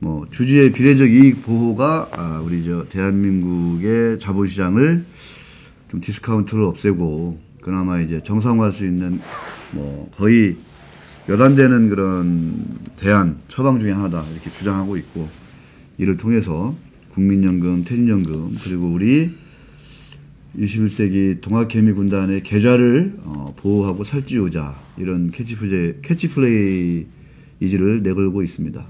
뭐 주주의 비례적 이익 보호가 우리 대한민국의 자본시장을 좀 디스카운트를 없애고 그나마 이제 정상화할 수 있는 뭐 거의 몇 안 되는 그런 대안 처방 중에 하나다 이렇게 주장하고 있고, 이를 통해서 국민연금, 퇴직연금 그리고 우리 21세기 동학개미군단의 계좌를 보호하고 살찌우자, 이런 캐치플레이즈를 내걸고 있습니다.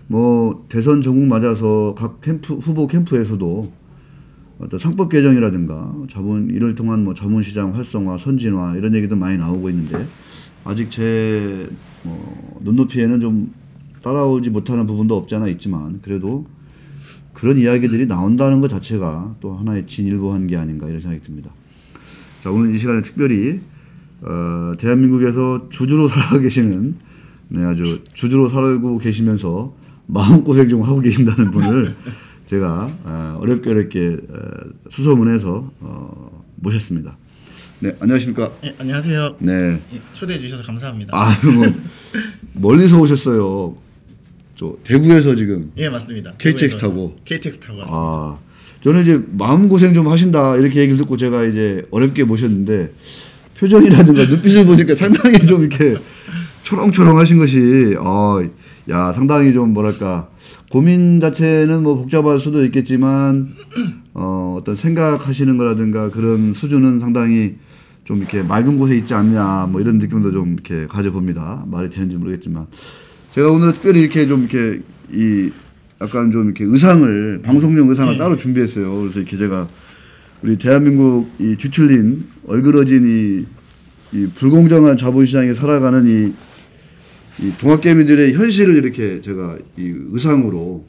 뭐 대선 전국 맞아서 각 후보 캠프에서도 어떤 상법 개정이라든가 이를 통한 뭐 자본시장 활성화, 선진화 이런 얘기도 많이 나오고 있는데, 아직 제 눈높이에는 좀 따라오지 못하는 부분도 없지 않아 있지만, 그래도 그런 이야기들이 나온다는 것 자체가 또 하나의 진일보한 게 아닌가 이런 생각이 듭니다. 자, 오늘 이 시간에 특별히 대한민국에서 주주로 살고 계시는, 아주 주주로 살고 계시면서 마음고생 좀 하고 계신다는 분을 제가 어렵게 수소문해서 모셨습니다. 네, 안녕하십니까? 네, 안녕하세요. 네, 초대해 주셔서 감사합니다. 뭐 멀리서 오셨어요. 저 대구에서 지금. 예, 맞습니다. KTX 타고. KTX 타고 왔습니다. 저는 이제 마음고생 좀 하신다 이렇게 얘기를 듣고 제가 이제 어렵게 모셨는데, 표정이라든가 눈빛을 보니까 상당히 좀 이렇게 초롱초롱하신 것이 상당히 좀 뭐랄까, 고민 자체는 뭐 복잡할 수도 있겠지만 어떤 생각하시는 거라든가 그런 수준은 상당히 좀 이렇게 맑은 곳에 있지 않냐, 뭐 이런 느낌도 좀 이렇게 가져봅니다. 말이 되는지 모르겠지만 제가 오늘 특별히 이렇게 좀 이렇게 약간 좀 이렇게 방송용 의상을 따로 준비했어요. 그래서 이렇게 제가 우리 대한민국 이 뒤틀린 얼그러진 이 불공정한 자본시장에 살아가는 이 동학개미들의 현실을 이렇게 제가 이 의상으로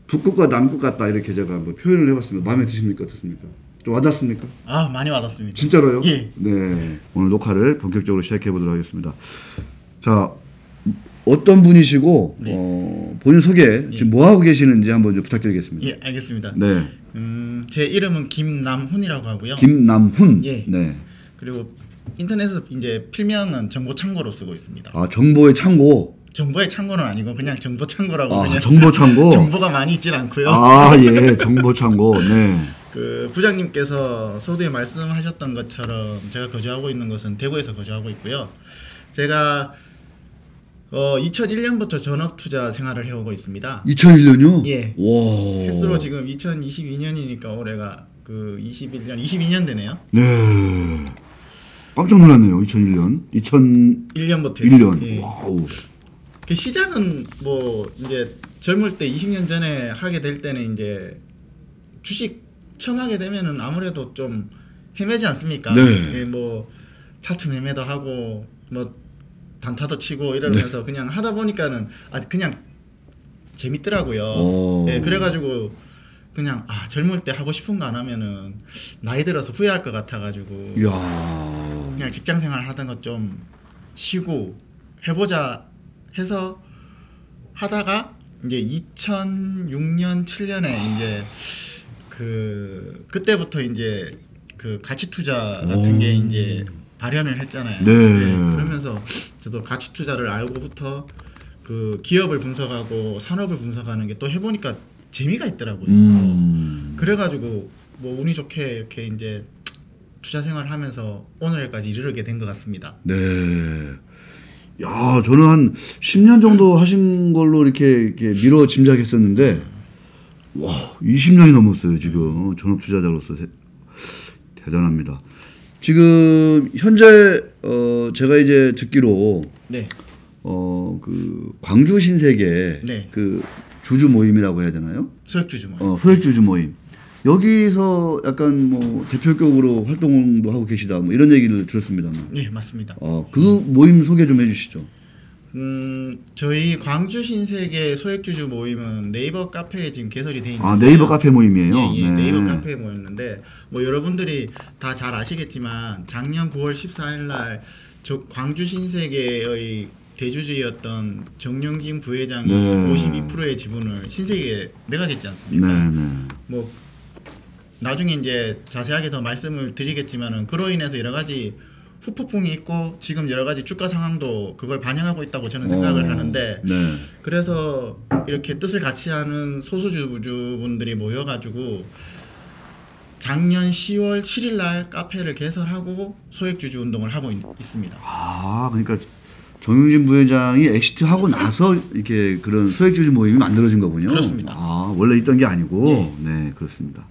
북극과 남극 같다 이렇게 제가 한번 표현을 해봤습니다. 마음에 드십니까? 어떻습니까? 좀 와닿습니까? 많이 와닿습니다. 진짜로요? 예. 네. 오늘 녹화를 본격적으로 시작해 보도록 하겠습니다. 자, 어떤 분이시고 본인 소개 지금 뭐 하고 계시는지 한번 좀 부탁드리겠습니다. 예, 알겠습니다. 네. 제 이름은 김남훈이라고 하고요. 김남훈. 예. 네. 그리고 인터넷에서 이제 필명은 정보창고로 쓰고 있습니다. 정보의 창고. 정보의 창고는 아니고 그냥 정보창고라고. 그냥 정보창고. 정보가 많이 있진 않고요. 예, 정보창고. 네. 그 부장님께서 서두에 말씀하셨던 것처럼 제가 거주하고 있는 곳은 대구에서 거주하고 있고요. 제가 2001년부터 전업투자 생활을 해오고 있습니다. 2001년요? 예. 와. 횟수로 지금 2022년이니까 올해가 22년 되네요. 네. 깜짝 놀랐네요. 2001년. 1년부터 1년. 예. 와우. 그 시작은 뭐 이제 젊을 때 20년 전에 하게 될 때는 이제 주식 처음 하게 되면은 아무래도 좀 헤매지 않습니까? 네. 예, 뭐 차트 매매도 하고 뭐 단타도 치고 이러면서 그냥 하다 보니까는 그냥 재밌더라고요. 예, 그래가지고 그냥 젊을 때 하고 싶은 거 안 하면은 나이 들어서 후회할 것 같아가지고 그냥 직장생활 하던 거 좀 쉬고 해보자 해서 하다가 이제 2006년 7년에 이제 그때부터 이제 그 가치 투자 같은 게 이제 발현을 했잖아요. 네. 네. 그러면서 저도 가치 투자를 알고부터 그 기업을 분석하고 산업을 분석하는 게 또 해보니까 재미가 있더라고요. 그래가지고 뭐 운이 좋게 이렇게 이제 투자 생활을 하면서 오늘까지 이르게 된 것 같습니다. 네. 야, 저는 한 10년 정도 하신 걸로 이렇게 미뤄 짐작했었는데, 와, 20년이 넘었어요, 지금. 전업투자자로서. 대단합니다. 지금, 현재, 제가 이제 듣기로, 네. 그, 광주 신세계, 네. 그, 주주 모임이라고 해야 되나요? 소액주주 모임. 소액주주 모임. 여기서 약간 뭐 대표격으로 활동도 하고 계시다 뭐 이런 얘기를 들었습니다만. 네, 맞습니다. 그 모임 소개 좀 해주시죠. 저희 광주 신세계 소액주주 모임은 네이버 카페에 지금 개설이 돼 있는데. 네이버 카페 모임이에요. 예, 네. 네이버 카페에 모였는데 뭐 여러분들이 다 잘 아시겠지만 작년 9월 14일 날 광주 신세계의 대주주였던 정용진 부회장이 52%의 지분을 신세계에 매각했지 않습니까? 뭐 나중에 이제 자세하게 더 말씀을 드리겠지만은 그로 인해서 여러 가지 후폭풍이 있고 지금 여러 가지 주가 상황도 그걸 반영하고 있다고 저는 생각을 하는데 네. 그래서 이렇게 뜻을 같이 하는 소수주주분들이 모여가지고 작년 10월 7일 날 카페를 개설하고 소액주주 운동을 하고 있습니다. 아, 그러니까 정용진 부회장이 엑시트하고 나서 이렇게 그런 소액주주 모임이 만들어진 거군요. 그렇습니다. 아, 원래 있던 게 아니고. 네, 그렇습니다.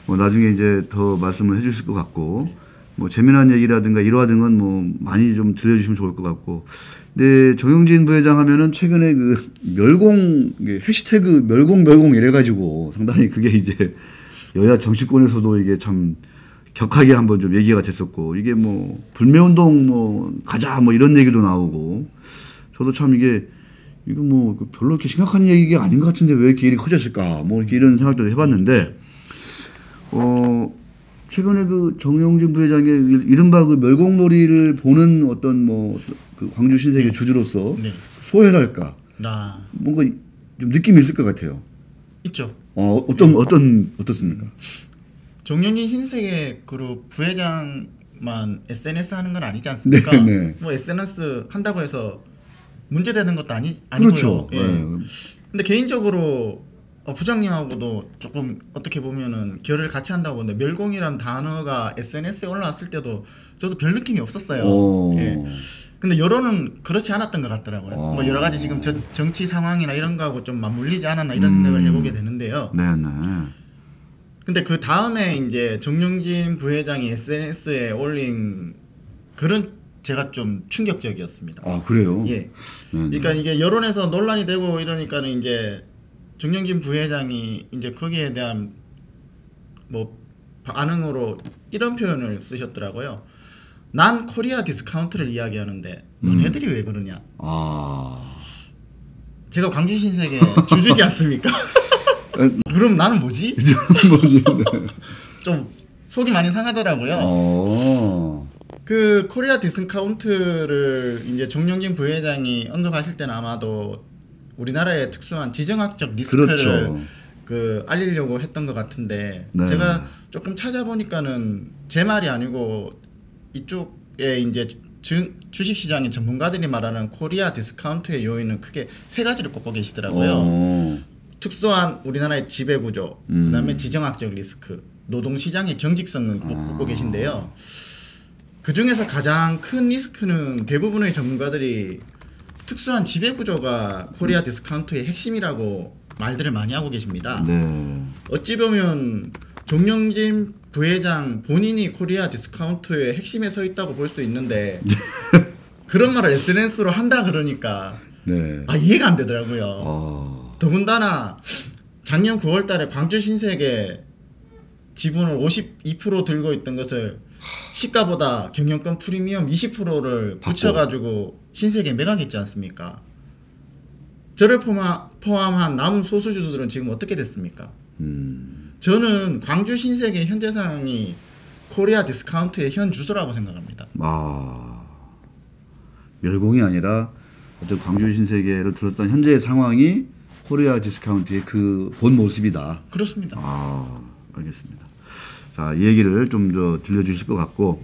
뭐 나중에 이제 더 말씀을 해주실 것 같고, 뭐 재미난 얘기라든가 이러하던 건 뭐 많이 좀 들려주시면 좋을 것 같고. 근데 정용진 부회장 하면은 최근에 그 멸공 해시태그 멸공 이래가지고 상당히 그게 이제 여야 정치권에서도 이게 참 격하게 한번 좀 얘기가 됐었고, 이게 뭐 불매운동 뭐 가자 뭐 이런 얘기도 나오고, 저도 참 이거 뭐 별로 이렇게 심각한 얘기가 아닌 것 같은데 왜 이렇게 일이 커졌을까 뭐 이렇게 이런 생각도 해봤는데, 최근에 그 정용진 부회장의 이른바 그 멸공놀이를 보는 어떤 뭐 그 광주 신세계 주주로서 소회랄까 뭔가 좀 느낌이 있을 것 같아요. 있죠. 어떻습니까? 정용진 신세계 그룹 부회장만 SNS 하는 건 아니지 않습니까? 네. 뭐 SNS 한다고 해서 문제되는 것도 아니고요. 그렇죠. 예. 근데 개인적으로 부장님하고도 조금 어떻게 보면은 결을 같이 한다고 보는데 멸공이란 단어가 SNS에 올라왔을 때도 저도 별 느낌이 없었어요. 예. 근데 여론은 그렇지 않았던 것 같더라고요. 뭐 여러 가지 지금 정치 상황이나 이런 거하고 좀 맞물리지 않았나 이런 생각을 해보게 되는데요. 네네. 근데 그 다음에 이제 정용진 부회장이 SNS에 올린 글은 제가 좀 충격적이었습니다. 아, 그래요? 예. 그러니까 이게 여론에서 논란이 되고 이러니까는 이제 정용진 부회장이 이제 거기에 대한 뭐 반응으로 이런 표현을 쓰셨더라고요. 난 코리아 디스카운트를 이야기하는데 너네들이 왜 그러냐. 제가 광주 신세계 주주지 않습니까? 그럼 나는 뭐지? 좀 속이 많이 상하더라고요. 그 코리아 디스카운트를 이제 정용진 부회장이 언급하실 때는 아마도 우리나라의 특수한 지정학적 리스크를 그렇죠. 그 알리려고 했던 것 같은데 제가 조금 찾아보니까는 제 말이 아니고 이쪽에 이제 주식시장의 전문가들이 말하는 코리아 디스카운트의 요인은 크게 세 가지를 꼽고 계시더라고요. 특수한 우리나라의 지배구조, 그다음에 지정학적 리스크, 노동시장의 경직성은 꼽고 계신데요. 그 중에서 가장 큰 리스크는 대부분의 전문가들이 특수한 지배구조가 코리아 디스카운트의 핵심이라고 말들을 많이 하고 계십니다. 어찌 보면 정용진 부회장 본인이 코리아 디스카운트의 핵심에 서 있다고 볼 수 있는데 그런 말을 SNS로 한다 그러니까 이해가 안 되더라고요. 더군다나 작년 9월 달에 광주 신세계 지분을 52% 들고 있던 것을 시가보다 경영권 프리미엄 20%를 붙여가지고 신세계에 매각했지 않습니까? 저를 포함한 남은 소수주들은 지금 어떻게 됐습니까? 저는 광주 신세계 현재 상황이 코리아 디스카운트의 현 주소라고 생각합니다. 멸공이 아니라 어떤 광주 신세계를 들었던 현재의 상황이 코리아 디스카운트의 그 본 모습이다. 그렇습니다. 알겠습니다. 자, 이 얘기를 좀 더 들려주실 것 같고,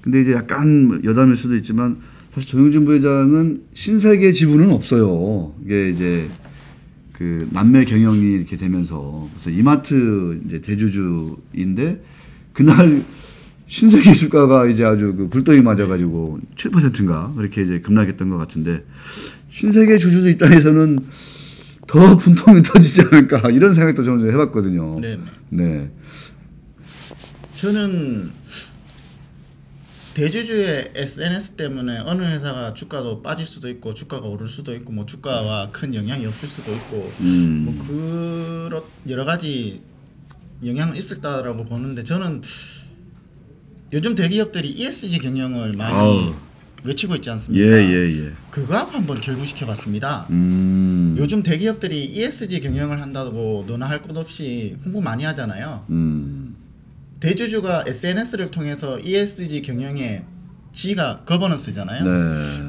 근데 이제 약간 여담일 수도 있지만 사실 정용진 부회장은 신세계 지분은 없어요. 이게 이제 그 남매 경영이 이렇게 되면서 그래서 이마트 이제 대주주인데 그날 신세계 주가가 이제 아주 그 불똥이 맞아가지고 7%인가 그렇게 이제 급락했던 것 같은데 신세계 주주들 입장에서는 더 분통이 터지지 않을까 이런 생각도 저는 좀 해봤거든요. 네. 저는 대주주의 SNS 때문에 어느 회사가 주가도 빠질 수도 있고 주가가 오를 수도 있고 뭐 주가와 큰 영향이 없을 수도 있고 뭐 그런 여러 가지 영향은 있을까라고 보는데 저는 요즘 대기업들이 ESG 경영을 많이 외치고 있지 않습니까? 그거하고 한번 결부시켜봤습니다. 요즘 대기업들이 ESG 경영을 한다고 너나 할 것 없이 홍보 많이 하잖아요. 대주주가 SNS를 통해서 ESG 경영의 G가 거버넌스잖아요.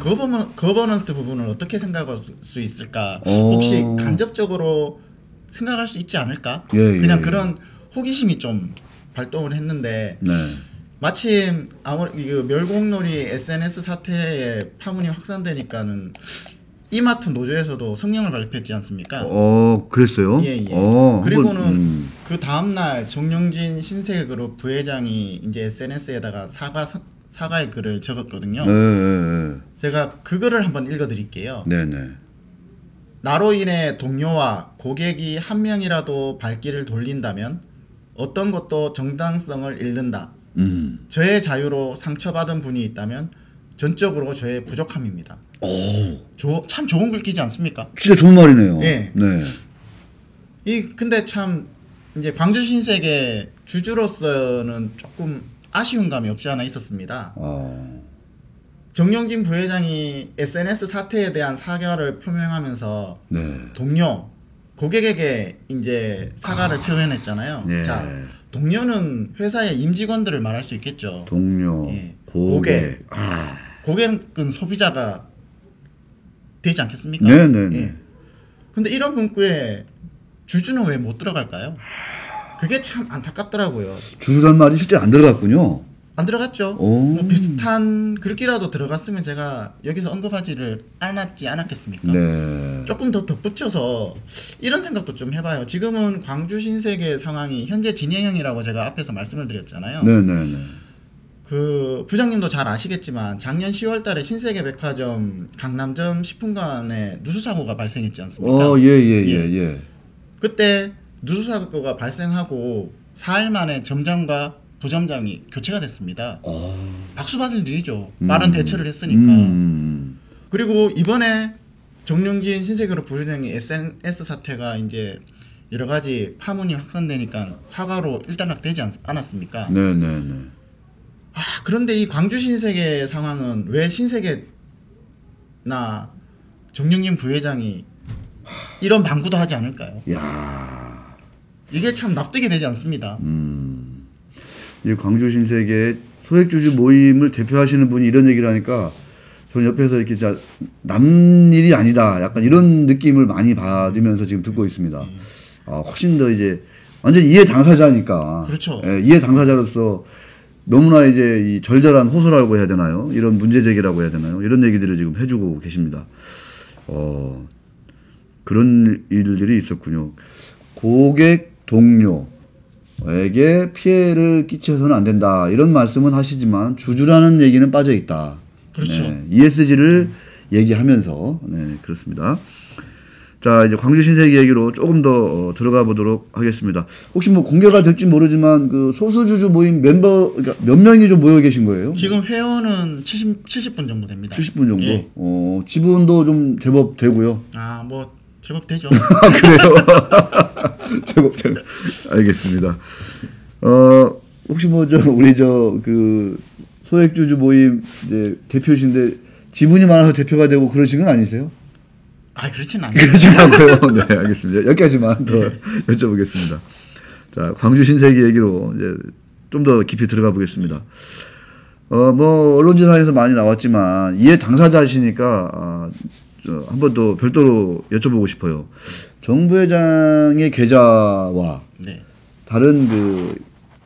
거버넌스 부분을 어떻게 생각할 수 있을까? 혹시 간접적으로 생각할 수 있지 않을까? 그냥 그런 호기심이 좀 발동을 했는데 마침 아무리 그 멸공놀이 SNS 사태에 파문이 확산되니까는 이마트 노조에서도 성명을 발표했지 않습니까? 그랬어요? 예, 예. 그리고는 그 다음날 정영진 신세계그룹 부회장이 이제 SNS에다가 사과의 글을 적었거든요. 네. 제가 그 글을 한번 읽어드릴게요. 네네. 나로 인해 동료와 고객이 한 명이라도 발길을 돌린다면 어떤 것도 정당성을 잃는다. 저의 자유로 상처받은 분이 있다면 전적으로 저의 부족함입니다. 참 좋은 글 끼지 않습니까? 진짜 좋은 말이네요. 네. 네. 근데 참 이제 광주 신세계 주주로서는 조금 아쉬운 감이 없지 않아 있었습니다. 정영진 부회장이 SNS 사태에 대한 사과를 표명하면서 네. 동료 고객에게 이제 사과를 표현했잖아요. 네. 자, 동료는 회사의 임직원들을 말할 수 있겠죠. 동료, 예. 고객. 고객은 소비자가 되지 않겠습니까? 네네네. 예. 근데 이런 문구에 주주는 왜 못 들어갈까요? 그게 참 안타깝더라고요. 주주란 말이 실제 안 들어갔군요. 안 들어갔죠. 뭐 비슷한 글귀라도 들어갔으면 제가 여기서 언급하지를 않았겠습니까? 네. 조금 더 덧붙여서 이런 생각도 좀 해봐요. 지금은 광주 신세계 상황이 현재 진행형이라고 제가 앞에서 말씀을 드렸잖아요. 네네네. 그 부장님도 잘 아시겠지만 작년 10월달에 신세계백화점 강남점 10분간에 누수 사고가 발생했지 않습니까? 예. 그때 누수 사고가 발생하고 4일 만에 점장과 부점장이 교체가 됐습니다. 박수 받을 일이죠. 빠른 대처를 했으니까. 그리고 이번에 정영진 신세계그룹 부회장의 SNS 사태가 이제 여러 가지 파문이 확산되니까 사과로 일단락되지 않았습니까? 네네네. 그런데 이 광주 신세계 상황은 왜 신세계나 정영진 부회장이 이런 방구도 하지 않을까요? 야, 이게 참 납득이 되지 않습니다. 이 광주 신세계 소액주주 모임을 대표하시는 분이 이런 얘기를 하니까 저는 옆에서 이렇게 진짜 남 일이 아니다. 약간 이런 느낌을 많이 받으면서 지금 듣고 있습니다. 훨씬 더 이제 완전 이해 당사자니까. 그렇죠. 예, 이해 당사자로서 너무나 이제 이 절절한 호소라고 해야 되나요? 이런 문제 제기라고 해야 되나요? 이런 얘기들을 지금 해주고 계십니다. 그런 일들이 있었군요. 고객 동료에게 피해를 끼쳐서는 안 된다. 이런 말씀은 하시지만 주주라는 얘기는 빠져 있다. 그렇죠. 네, ESG를 얘기하면서 네, 그렇습니다. 자, 이제 광주 신세계 얘기로 조금 더 들어가 보도록 하겠습니다. 혹시 뭐 공개가 될지 모르지만 그 소수주주 모임 멤버 그러니까 몇 명이 좀 모여 계신 거예요? 지금 회원은 70분 정도 됩니다. 70분 정도. 예. 지분도 좀 제법 되고요. 뭐 제법 되죠. 그래요? 제법 되고. 알겠습니다. 혹시 뭐 우리 그 소액주주 모임 이제 대표신데 지분이 많아서 대표가 되고 그러신 건 아니세요? 그렇진 않아요. 그렇진 않고요. 네, 알겠습니다. 여기까지만 더 여쭤보겠습니다. 자, 광주 신세계 얘기로 이제 좀 더 깊이 들어가 보겠습니다. 뭐 언론지사에서 많이 나왔지만 이해 당사자시니까 한 번 더 별도로 여쭤보고 싶어요. 정 부회장의 계좌와 네. 다른 그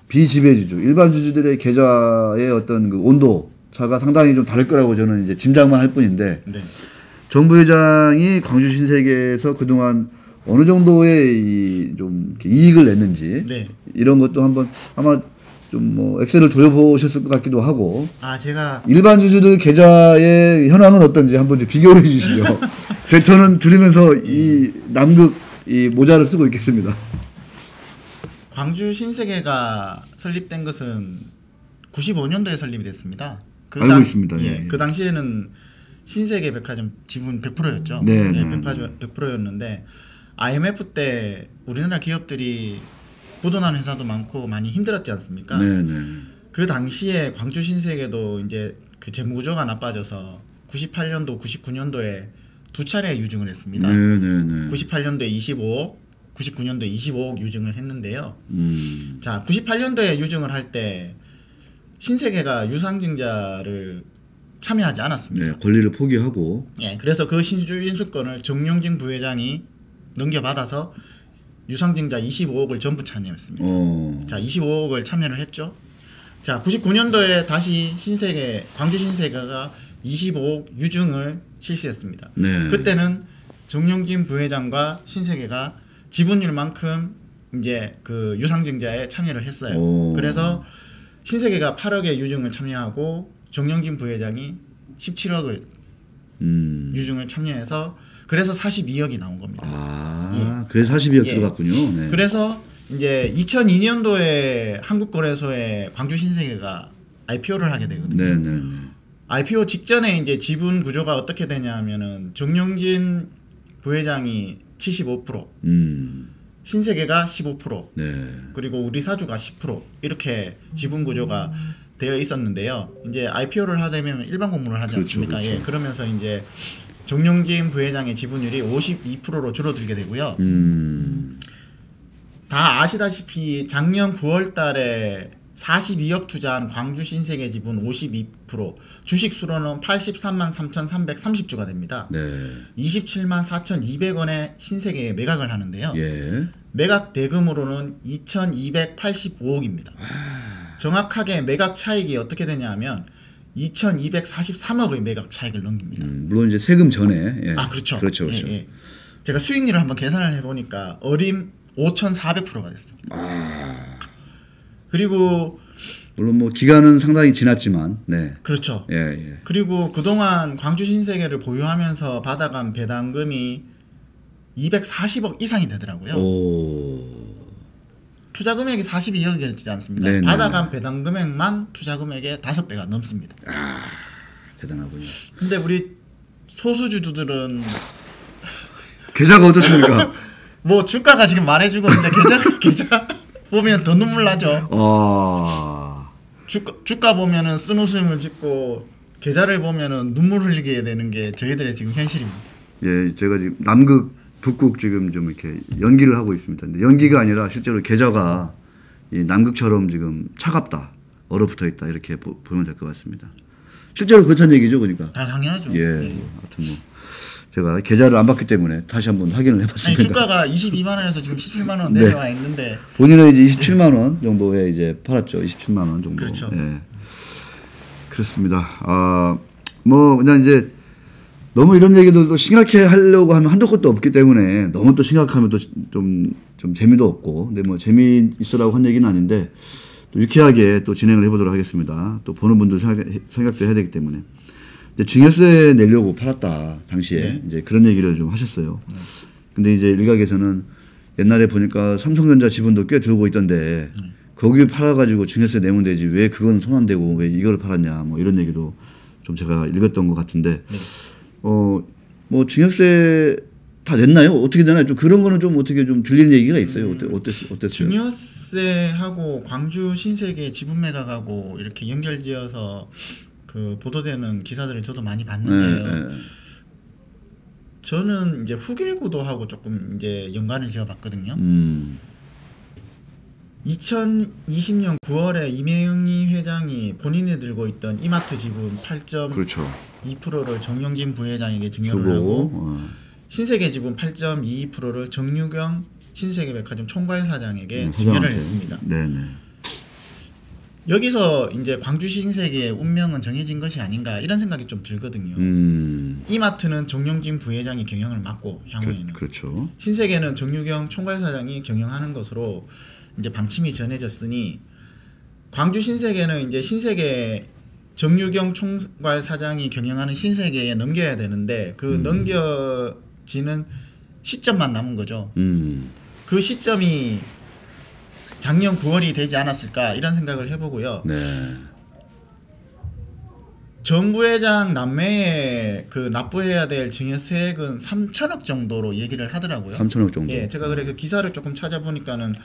비지배주주, 일반 주주들의 계좌의 어떤 그 온도 차가 상당히 좀 다를 거라고 저는 이제 짐작만 할 뿐인데. 네. 정 부회장이 광주 신세계에서 그동안 어느 정도의 좀 이익을 냈는지 네. 이런 것도 한번 아마 좀 뭐 엑셀을 돌려보셨을 것 같기도 하고 제가 일반 주주들 계좌의 현황은 어떤지 한번 좀 비교를 해주시죠. 저는 들으면서 이 남극 이 모자를 쓰고 있겠습니다. 광주 신세계가 설립된 것은 95년도에 설립이 됐습니다. 알고 있습니다. 예, 예. 그 당시에는 신세계 백화점 지분 100%였죠. 네, 예, 네. 100%였는데 IMF 때 우리나라 기업들이 부도난 회사도 많고 많이 힘들었지 않습니까? 네, 네. 그 당시에 광주 신세계도 이제 그 재무구조가 나빠져서 98년도, 99년도에 두 차례 유증을 했습니다. 네, 네, 네. 98년도에 25억, 99년도에 25억 유증을 했는데요. 자, 98년도에 유증을 할 때 신세계가 유상증자를 참여하지 않았습니다. 네, 권리를 포기하고. 예, 그래서 그 신주 인수권을 정영진 부회장이 넘겨받아서 유상증자 25억을 전부 참여했습니다. 자, 25억을 참여를 했죠. 자, 99년도에 다시 신세계 광주 신세계가 25억 유증을 실시했습니다. 네. 그때는 정용진 부회장과 신세계가 지분율만큼 이제 그 유상증자에 참여를 했어요. 오. 그래서 신세계가 8억의 유증을 참여하고 정용진 부회장이 17억을 유증을 참여해서 그래서 42억이 나온 겁니다. 아, 그래서 42억 들어갔군요. 네. 그래서 이제 2002년도에 한국거래소에 광주 신세계가 IPO를 하게 되거든요. 네네. IPO 직전에 이제 지분 구조가 어떻게 되냐면은 정용진 부회장이 75%, 신세계가 15%, 네. 그리고 우리 사주가 10% 이렇게 지분 구조가 되어 있었는데요. 이제 IPO를 하려면 일반 공모를 하지 않습니까? 그렇죠. 예, 그러면서 이제 정용진 부회장의 지분율이 52%로 줄어들게 되고요. 다 아시다시피 작년 9월달에 42억 투자한 광주 신세계 지분 52%, 주식 수로는 83만 3,330주가 됩니다. 네. 27만 4,200원에 신세계에 매각을 하는데요. 예. 매각 대금으로는 2,285억입니다. 정확하게 매각 차익이 어떻게 되냐면 2,243억의 매각 차익을 넘깁니다. 물론 이제 세금 전에. 예. 아, 그렇죠. 그렇죠. 그렇죠. 예, 예. 제가 수익률을 한번 계산을 해보니까 어림 5,400%가 됐습니다. 그리고 물론 뭐 기간은 상당히 지났지만, 네. 그렇죠. 예, 예. 그리고 그동안 광주 신세계를 보유하면서 받아간 배당금이 240억 이상이 되더라고요. 오. 투자 금액이 42억이었지 않습니까? 네네. 받아간 배당 금액만 투자 금액의 5배가 넘습니다. 대단하군요. 근데 우리 소수주주들은 계좌가 어떻습니까? 뭐 주가가 지금 말해주고 있는데 계좌 보면 더 눈물 나죠. 주가 보면은 쓴 웃음을 짓고 계좌를 보면은 눈물 흘리게 되는 게 저희들의 지금 현실입니다. 예, 제가 지금 남극, 북극 지금 좀 이렇게 연기를 하고 있습니다. 근데 연기가 아니라 실제로 계좌가 이 남극처럼 지금 차갑다, 얼어붙어 있다 이렇게 보면 될 것 같습니다. 실제로 그렇다는 얘기죠, 그러니까. 당연하죠. 예, 하여튼 뭐 제가 계좌를 안 받기 때문에 다시 한번 확인을 해봤습니다. 아니, 주가가 22만 원에서 지금 17만 원 내려와 있는데 본인은 이제 27만 원 정도에 이제 팔았죠. 27만 원 정도. 그렇죠. 예. 그렇습니다. 뭐 그냥 이제 너무 이런 얘기들도 심각해 하려고 하면 한도 끝도 없기 때문에 너무 또 심각하면 또 좀 재미도 없고, 근데 뭐 재미있으라고 한 얘기는 아닌데 또 유쾌하게 또 진행을 해보도록 하겠습니다. 또 보는 분들 생각도 해야 되기 때문에. 이제 증여세 내려고 팔았다 당시에 네. 이제 그런 얘기를 좀 하셨어요. 근데 이제 일각에서는 옛날에 보니까 삼성전자 지분도 꽤 들고 있던데 거기 팔아가지고 증여세 내면 되지 왜 그건 손 안 대고 왜 이걸 팔았냐 뭐 이런 얘기도 좀 제가 읽었던 것 같은데 뭐 증여세 다 냈나요? 어떻게 되나요? 좀 그런 거는 좀 어떻게 좀 들리는 얘기가 있어요. 어땠어요? 증여세하고 광주 신세계 지분 매각하고 이렇게 연결지어서 그 보도되는 기사들을 저도 많이 봤는데요. 네. 저는 이제 후계구도하고 조금 이제 연관을 지어봤거든요. 2020년 9월에 이명희 회장이 본인이 들고 있던 이마트 지분 8.2%를 그렇죠. 정용진 부회장에게 증여를 하고 신세계 지분 8.22%를 정유경 신세계백화점 총괄사장에게 증여를 했습니다. 네네. 여기서 이제 광주 신세계의 운명은 정해진 것이 아닌가 이런 생각이 좀 들거든요. 이마트는 정용진 부회장이 경영을 맡고 향후에는 그렇죠. 신세계는 정유경 총괄사장이 경영하는 것으로 이제 방침이 전해졌으니 광주 신세계는 이제 신세계 정유경 총괄사장이 경영하는 신세계에 넘겨야 되는데 그 넘겨지는 시점만 남은 거죠. 그 시점이 작년 9월이 되지 않았을까 이런 생각을 해보고요. 네. 정 부회장 남매에 그 납부해야 될 증여세액은 3천억 정도로 얘기를 하더라고요. 3천억 정도. 예, 제가 그래 그 기사를 조금 찾아보니까는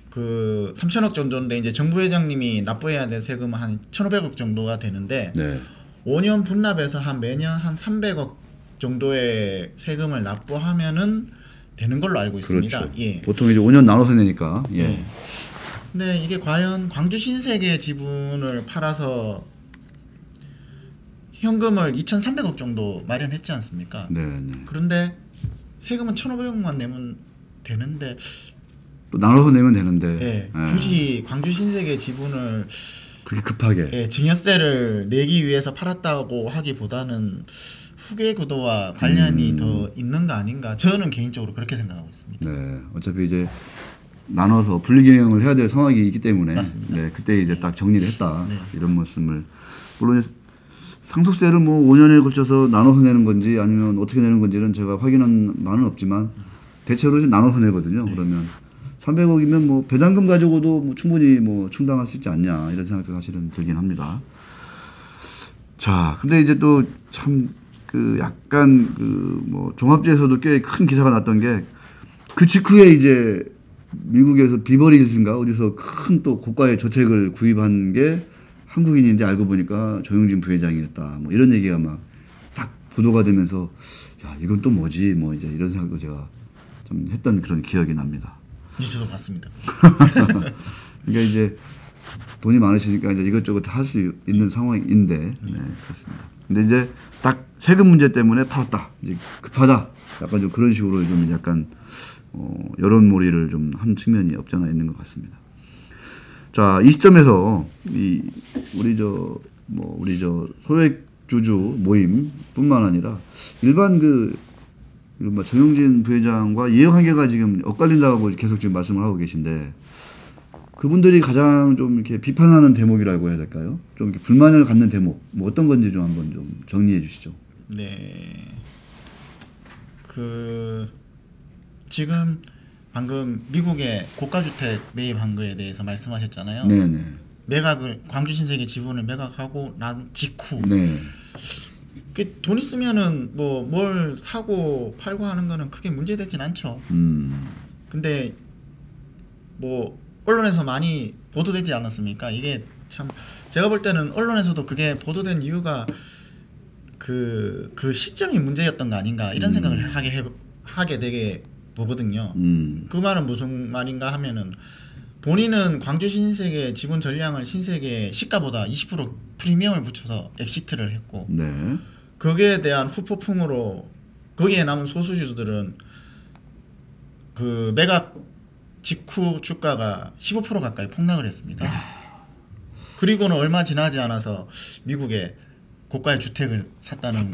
그 3천억 정도인데 이제 정 부회장님이 납부해야 될 세금은 한 1,500억 정도가 되는데 네. 5년 분납해서 한 매년 한 300억 정도의 세금을 납부하면은 되는 걸로 알고 있습니다. 그렇죠. 예. 보통 이제 5년 나눠서 내니까. 예. 예. 근데 이게 과연 광주 신세계 지분을 팔아서 현금을 2,300억 정도 마련했지 않습니까? 네, 네. 그런데 세금은 1,500억만 내면 되는데 또 나눠서 내면 되는데. 예, 굳이 광주 신세계 지분을 그렇게 급하게. 예, 증여세를 내기 위해서 팔았다고 하기보다는 후계 구도와 관련이 더 있는 거 아닌가 저는 개인적으로 그렇게 생각하고 있습니다. 네, 어차피 이제 나눠서 분리경영을 해야 될 상황이 있기 때문에 맞습니다. 네, 그때 이제 딱 정리를 했다 네. 이런 말씀을. 물론 상속세를 뭐 5년에 걸쳐서 나눠서 내는 건지 아니면 어떻게 내는 건지는 제가 확인한 바는 없지만 대체로 이제 나눠서 내거든요. 그러면 300억이면 뭐 배당금 가지고도 뭐 충분히 뭐 충당할 수 있지 않냐 이런 생각도 사실은 들긴 합니다. 자, 근데 이제 또 참 그 약간 그 뭐 종합지에서도 꽤 큰 기사가 났던 게 그 직후에 이제 미국에서 비버리 hils인가 어디서 큰 또 고가의 저택을 구입한 게 한국인인지 알고 보니까 조용진 부회장이었다. 뭐 이런 얘기가 막 딱 보도가 되면서 야 이건 또 뭐지 뭐 이제 이런 생각도 제가 좀 했던 그런 기억이 납니다. 저도 봤습니다. 그러니까 이제 돈이 많으시니까 이제 이것저것 다 할 수 있는 상황인데 네, 그렇습니다. 근데 이제 딱 세금 문제 때문에 팔았다. 이제 급하다. 약간 좀 그런 식으로 좀 약간 여론몰이를 좀 한 측면이 없지 않아 있는 것 같습니다. 자, 이 시점에서 우리 저 소액주주 모임뿐만 아니라 일반 이른바 정용진 부회장과 이해관계가 지금 엇갈린다고 계속 지금 말씀을 하고 계신데 그분들이 가장 좀 이렇게 비판하는 대목이라고 해야 될까요? 좀 이렇게 불만을 갖는 대목 뭐 어떤 건지 좀 한번 좀 정리해 주시죠. 네. 지금 방금 미국의 고가주택 매입한 거에 대해서 말씀하셨잖아요. 네네. 매각을 광주 신세계 지분을 매각하고 난 직후. 네. 돈 있으면은 뭐 뭘 사고 팔고 하는 거는 크게 문제되진 않죠. 근데 뭐 언론에서 많이 보도되지 않았습니까? 이게 참 제가 볼 때는 언론에서도 그게 보도된 이유가 그 시점이 문제였던 거 아닌가 이런 생각을 하게 되게 보거든요. 그 말은 무슨 말인가 하면은 본인은 광주 신세계 지분 전량을 신세계 시가보다 20% 프리미엄을 붙여서 엑시트를 했고 네. 거기에 대한 후폭풍으로 거기에 남은 소수주들은 그 매각 직후 주가가 15% 가까이 폭락을 했습니다. 그리고는 얼마 지나지 않아서 미국에 고가의 주택을 샀다는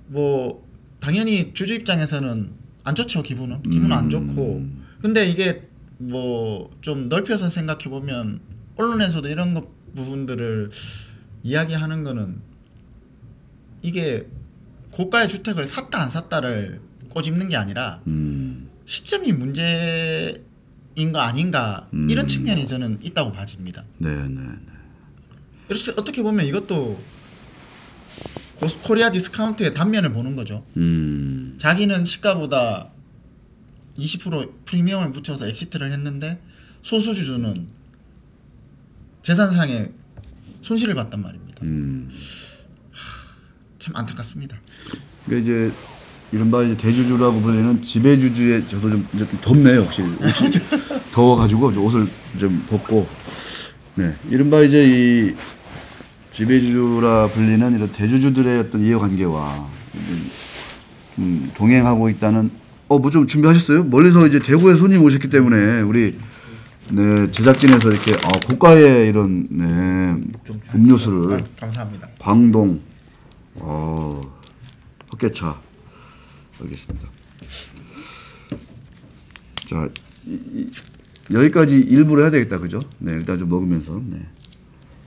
뭐 당연히 주주 입장에서는 안 좋죠. 기분은 안 좋고 근데 이게 뭐 좀 넓혀서 생각해 보면 언론에서도 이런 부분들을 이야기하는 거는 이게 고가의 주택을 샀다 안 샀다를 꼬집는 게 아니라 시점이 문제인 거 아닌가 이런 측면이 저는 있다고 봐집니다. 네네. 이렇게 어떻게 보면 이것도 코리아 디스카운트의 단면을 보는 거죠. 자기는 시가보다 20% 프리미엄을 붙여서 엑시트를 했는데 소수주주는 재산상의 손실을 봤단 말입니다. 참 안타깝습니다. 그러니까 이제 이른바 이제 대주주라고 불리는 지배주주의 저도 좀 이제 좀 덥네요. 확실히 옷이 더워가지고 옷을 좀 벗고 네 이른바 이제 이 지배주주라 불리는 이런 대주주들의 어떤 이해관계와 동행하고 있다는 뭐 좀 준비하셨어요? 멀리서 이제 대구에 손님 오셨기 때문에 우리 네 제작진에서 이렇게 고가의 이런 네 음료수를 감사합니다. 광동 헛개차 알겠습니다. 자 여기까지 일부러 해야 되겠다 그죠? 네 일단 좀 먹으면서 네.